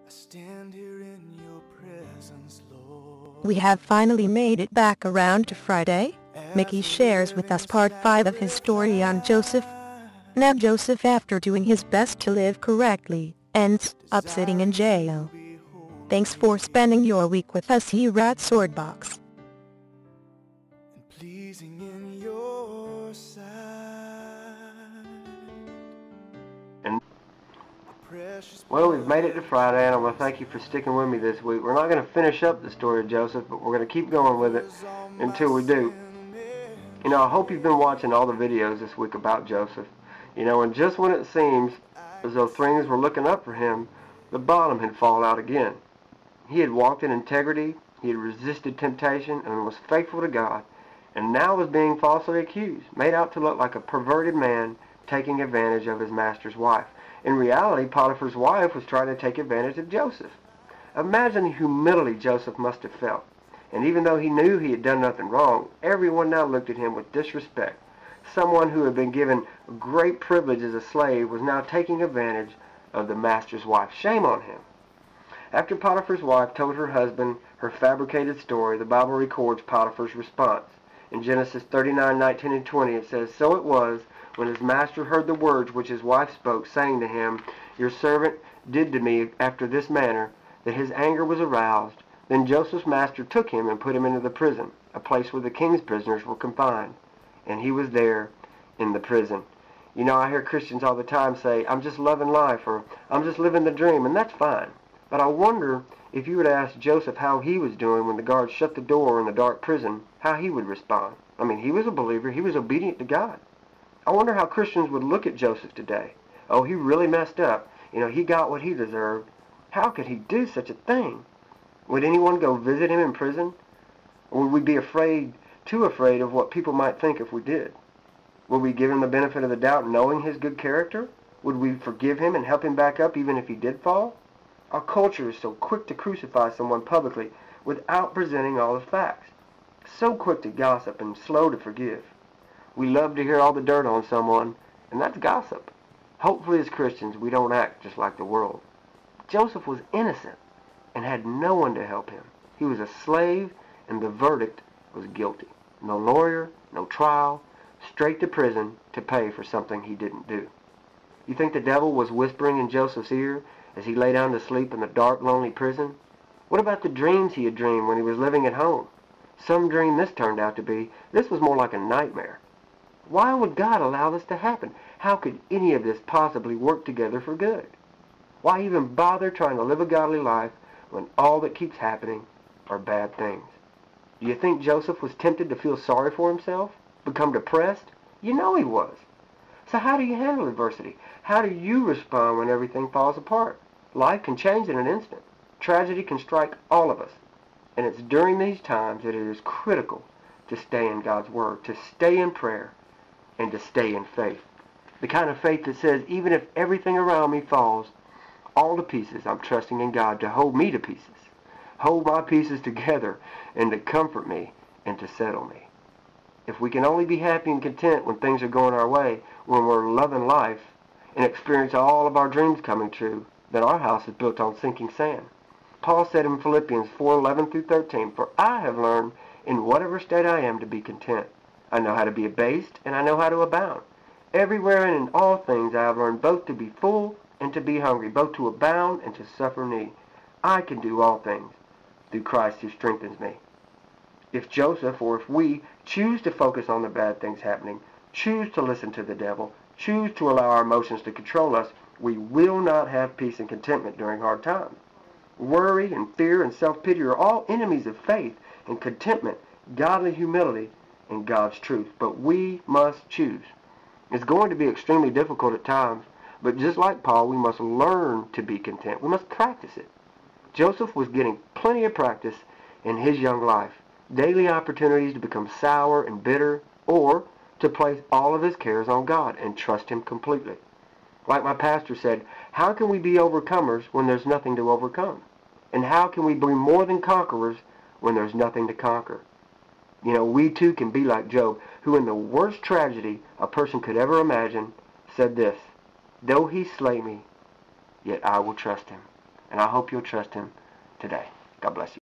stand here in your presence, Lord. We have finally made it back around to Friday. Mickey shares with us part 5 of his story on Joseph. Now Joseph, after doing his best to live correctly, ends up sitting in jail. Thanks for spending your week with us here at Swordbox. And pleasing in your sight. And well, we've made it to Friday, and I want to thank you for sticking with me this week. We're not going to finish up the story of Joseph, but we're going to keep going with it until we do. You know, I hope you've been watching all the videos this week about Joseph. You know, and just when it seems as though things were looking up for him, the bottom had fallen out again. He had walked in integrity, he had resisted temptation, and was faithful to God, and now was being falsely accused, made out to look like a perverted man taking advantage of his master's wife. In reality, Potiphar's wife was trying to take advantage of Joseph. Imagine the humility Joseph must have felt. And even though he knew he had done nothing wrong, everyone now looked at him with disrespect. Someone who had been given great privilege as a slave was now taking advantage of the master's wife. Shame on him. After Potiphar's wife told her husband her fabricated story, the Bible records Potiphar's response. In Genesis 39:19 and 20, it says, "So it was, when his master heard the words which his wife spoke, saying to him, 'Your servant did to me after this manner,' that his anger was aroused. Then Joseph's master took him and put him into the prison, a place where the king's prisoners were confined. And he was there in the prison." You know, I hear Christians all the time say, "I'm just loving life," or "I'm just living the dream," and that's fine. But I wonder if you were to ask Joseph how he was doing when the guards shut the door in the dark prison, how he would respond. I mean, he was a believer. He was obedient to God. I wonder how Christians would look at Joseph today. Oh, he really messed up. You know, he got what he deserved. How could he do such a thing? Would anyone go visit him in prison? Or would we be too afraid of what people might think if we did? Would we give him the benefit of the doubt knowing his good character? Would we forgive him and help him back up even if he did fall? Our culture is so quick to crucify someone publicly without presenting all the facts. So quick to gossip and slow to forgive. We love to hear all the dirt on someone, and that's gossip. Hopefully as Christians we don't act just like the world. Joseph was innocent and had no one to help him. He was a slave, and the verdict was guilty. No lawyer, no trial, straight to prison to pay for something he didn't do. You think the devil was whispering in Joseph's ear as he lay down to sleep in the dark, lonely prison? What about the dreams he had dreamed when he was living at home? Some dream this turned out to be. This was more like a nightmare. Why would God allow this to happen? How could any of this possibly work together for good? Why even bother trying to live a godly life when all that keeps happening are bad things? Do you think Joseph was tempted to feel sorry for himself? Become depressed? You know he was. So how do you handle adversity? How do you respond when everything falls apart? Life can change in an instant. Tragedy can strike all of us. And it's during these times that it is critical to stay in God's Word, to stay in prayer, and to stay in faith. The kind of faith that says, even if everything around me falls all to pieces, I'm trusting in God to hold me to pieces, hold my pieces together, and to comfort me and to settle me. If we can only be happy and content when things are going our way, when we're loving life, and experience all of our dreams coming true, then our house is built on sinking sand. Paul said in Philippians 4:11 through 13, "For I have learned in whatever state I am to be content. I know how to be abased, and I know how to abound. Everywhere and in all things I have learned both to be full and to be hungry, both to abound and to suffer need. I can do all things through Christ who strengthens me." If Joseph, or if we, choose to focus on the bad things happening, choose to listen to the devil, choose to allow our emotions to control us, we will not have peace and contentment during hard times. Worry and fear and self-pity are all enemies of faith and contentment, godly humility, and God's truth. But we must choose. It's going to be extremely difficult at times, but just like Paul, we must learn to be content. We must practice it. Joseph was getting plenty of practice in his young life. Daily opportunities to become sour and bitter, or to place all of his cares on God and trust Him completely. Like my pastor said, how can we be overcomers when there's nothing to overcome? And how can we be more than conquerors when there's nothing to conquer? You know, we too can be like Job, who in the worst tragedy a person could ever imagine, said this, "Though he slay me, yet I will trust him. and I hope you'll trust Him today. God bless you.